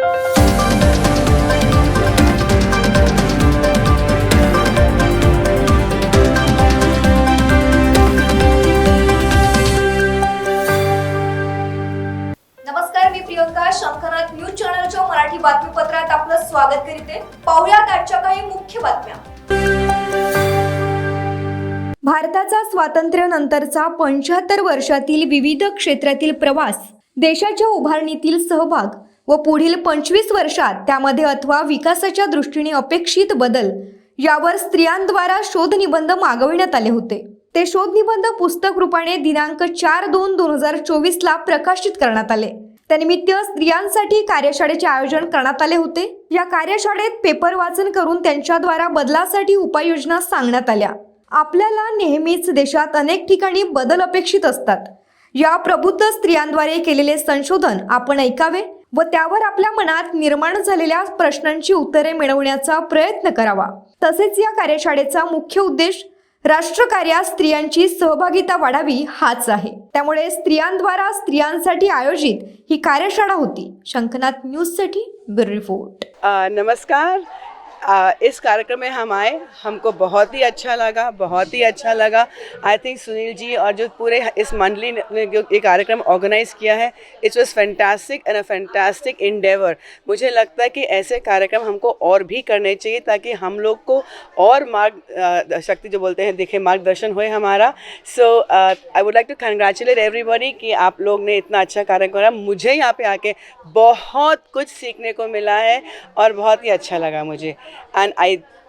नमस्कार, मी प्रियंका. शंखनाथ न्यूज चॅनलच्या मराठी बातमीपत्रात आपलं स्वागत करते. पाहुयात आजच्या काही मुख्य बातम्या. भारताचा स्वातंत्र्यानंतरचा 75 वर्षातील विविध क्षेत्रातील प्रवास, देशाच्या उभारणीतील सहभाग व पुढील 25 वर्षात त्यामध्ये अथवा विकासाच्या दृष्टीने अपेक्षित बदल यावर स्त्रियांद्वारा शोधनिबंध मागविण्यात आले होते. ते शोधनिबंध पुस्तक रूपाने दिनांक 4/2/2024 ला प्रकाशित करण्यात आले. त्यानिमित्त स्त्रियांसाठी कार्यशाळेचे आयोजन करण्यात आले होते. या कार्यशाळेत पेपर वाचन करून त्यांच्याद्वारा बदलासाठी उपाययोजना सांगण्यात आल्या. आपल्याला नेहमीच देशात अनेक ठिकाणी बदल अपेक्षित असतात. या प्रबुद्ध स्त्रियांद्वारे केलेले संशोधन आपण ऐकावे व त्यावर आपल्या मनात निर्माण झालेल्या प्रश्नांची उत्तरे मिळवण्याचा प्रयत्न करावा. तसेच या कार्यशाळेचा मुख्य उद्देश राष्ट्रकार्यात स्त्रियांची सहभागिता वाढावी हाच आहे. त्यामुळे स्त्रियांद्वारा स्त्रियांसाठी आयोजित ही कार्यशाळा होती. शंखनाथ न्यूज साठी ब्युरो रिपोर्ट. नमस्कार. इस कार्यक्रम में हम आए, हमको बहुत ही अच्छा लगा. आई थिंक सुनील जी और जो पूरे इस मंडली ने जो ये कार्यक्रम ऑर्गेनाइज किया है, it was fantastic and a fantastic Endeavour. मुझे लगता है कि ऐसे कार्यक्रम हमको और भी करने चाहिए ताकि हम लोग को और शक्ति जो बोलते हैं दिखे, मार्गदर्शन होए हमारा. So I would like to congratulate everybody कि आप लोग ने इतना अच्छा कार्य करा. मुझे यहाँ पे आके बहुत कुछ सीखने को मिला है और बहुत ही अच्छा लगा मुझे. एंड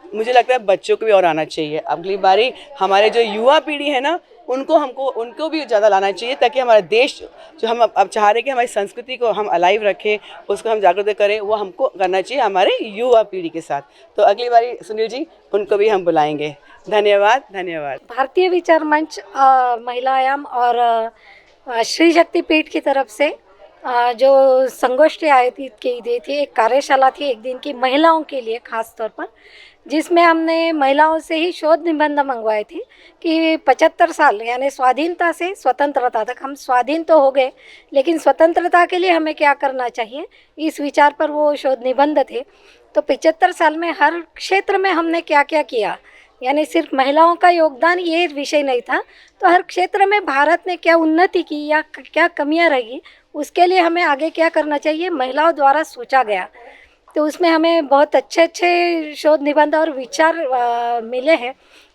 मुझे लगता है बच्चों को भी और आना चाहिए. अगली बारी हमारे जो युवा पीढ़ी है ना, उनको भी ज़्यादा लाना चाहिए ताकि हमारा देश जो हम अब चाह रहे हैं कि हमारी संस्कृति को हम अलाइव रखें, उसको हम जागृत करें, वो हमको करना चाहिए हमारे युवा पीढ़ी के साथ. तो अगली बारी सुनील जी, उनको भी हम बुलाएंगे. धन्यवाद. भारतीय विचार मंच, महिला आयाम और श्री शक्ति पीठ की तरफ से जो संगोष्ठी आयोजित की गई थी, एक कार्यशाला थी एक दिन की महिलाओं के लिए खास तौर पर, जिसमें हमने महिलाओं से ही शोध निबंध मंगवाए थे कि 75 साल यानी स्वाधीनता से स्वतंत्रता तक, हम स्वाधीन तो हो गए लेकिन स्वतंत्रता के लिए हमें क्या करना चाहिए, इस विचार पर वो शोध निबंध थे. तो 75 साल में हर क्षेत्र में हमने क्या क्या किया, यानी सिर्फ महिलाओं का योगदान ये विषय नहीं था, तो हर क्षेत्र में भारत ने क्या उन्नति की या क्या कमियां रही, उसके लिए हमें आगे क्या करना चाहिए, महिलाओं द्वारा सोचा गया. तो उसमें हमें बहुत अच्छे शोध निबंध और विचार मिले हैं,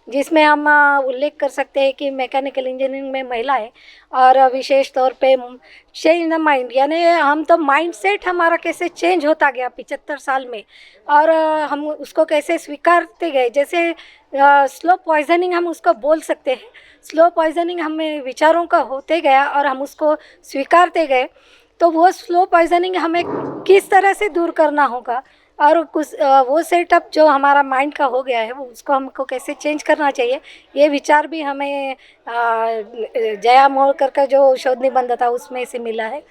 जिसमें हम उल्लेख कर सकते हैं कि मैकेनिकल इंजीनियरिंग में महिला है और विशेष तौर पे चेंज द माइंड, यानी हम तो माइंड सेट हमारा कैसे चेंज होता गया 75 साल में और हम उसको कैसे स्वीकारते गए. जैसे स्लो पॉइजनिंग हम उसको बोल सकते हैं. स्लो पॉइजनिंग हमें विचारों का होते गया और हम उसको स्वीकारते गए. तो वो स्लो पॉइजनिंग हमें किस तरह से दूर करना होगा और कुछ वो सेटअप जो हमारा माइंड का हो गया है वो उसको हमको कैसे चेंज करना चाहिए, ये विचार भी हमें जया मोड़कर का जो शोध निबंध था उसमें से मिला है.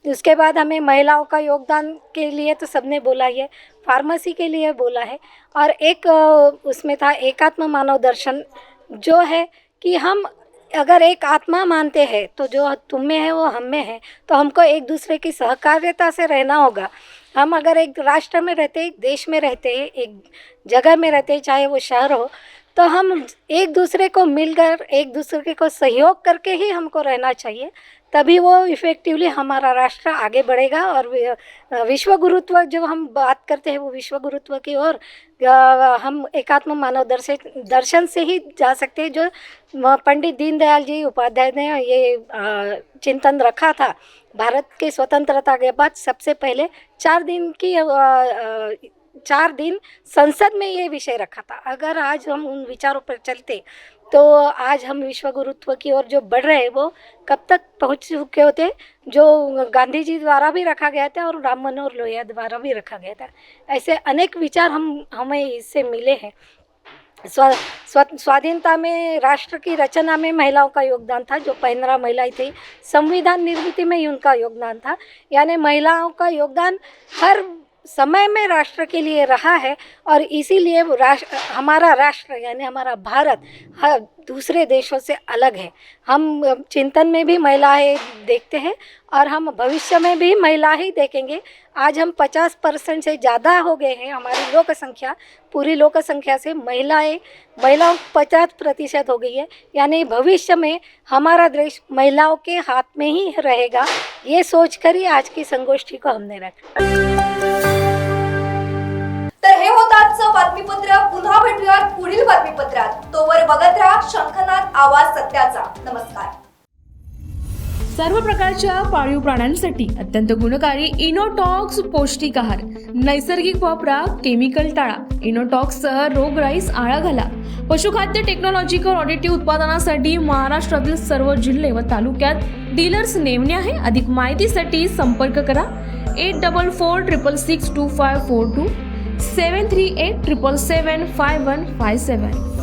उसके बाद हमें महिलाओं का योगदान के लिए तो सबने बोला ही है, फार्मेसी के लिए बोला है और एक उसमें था एकात्म मानव दर्शन, जो है कि हम अगर एक आत्मा मानते हैं तो जो तुम में है वो हम में है, तो हमको एक दूसरे की सहकार्यता से रहना होगा. हम अगर एक राष्ट्र में रहते, एक देश में रहते, एक जगह में रहते, चाहे वो शहर हो, तो हम एक दूसरे को मिलकर एक दूसरे को सहयोग करके ही हमको रहना चाहिए. तभी वो इफ़ेक्टिवली हमारा राष्ट्र आगे बढ़ेगा और विश्व गुरुत्व जो हम बात करते हैं वो विश्व गुरुत्व की ओर हम एकात्म मानव दर्शन से ही जा सकते हैं, जो पंडित दीनदयाल जी उपाध्याय ने ये चिंतन रखा था. भारत के स्वतंत्रता के बाद सबसे पहले 4 दिन संसद में ये विषय रखा था. अगर आज हम उन विचारों पर चलते तो आज हम विश्व गुरुत्व की ओर जो बढ़ रहे हैं वो कब तक पहुंच चुके होते, जो गांधी जी द्वारा भी रखा गया था और राम मनोहर लोहिया द्वारा भी रखा गया था. ऐसे अनेक विचार हमें इससे मिले हैं. स्वाधीनता में, राष्ट्र की रचना में महिलाओं का योगदान था, जो 15 महिलाएं थी. संविधान निर्मिति में ही उनका योगदान था, यानी महिलाओं का योगदान हर समय में राष्ट्र के लिए रहा है और इसीलिए हमारा राष्ट्र यानी हमारा भारत दूसरे देशों से अलग है। हम चिंतन में भी महिलाएं देखते हैं और हम भविष्य में भी महिला ही देखेंगे। आज हम 50% से ज़्यादा हो गए हैं, हमारी लोक संख्या पूरी लोक संख्या से महिलाओं 50% हो गई है। यानी भविष्य में हमारा देश महिलाओं के हाथ में ही रहेगा, ये सोचकर ही आज की संगोष्ठी को हमने रखा। तर हे होतं आजचं बातमीपत्र. पुन्हा भेटूयात पुढील बातमीपत्रात. तोवर बघत राहा शंखनाद आवाज सत्याचा. नमस्कार. सर्व प्रकारच्या पाळीव प्राण्यांसाठी अत्यंत गुणकारी इनोटॉक्स पौष्टिक आहार. नैसर्गिक वापरा, केमिकल टाळा. इनोटॉक्ससह रोगराईस आळा घाला. पशुखाद्य टेक्नॉलॉजिकल ऑडिटिव्ह उत्पादनासाठी महाराष्ट्रातील सर्व जिल्हे व तालुक्यात डीलर्स नेमणे आहे. अधिक माहितीसाठी संपर्क करा 8446662542 738777557.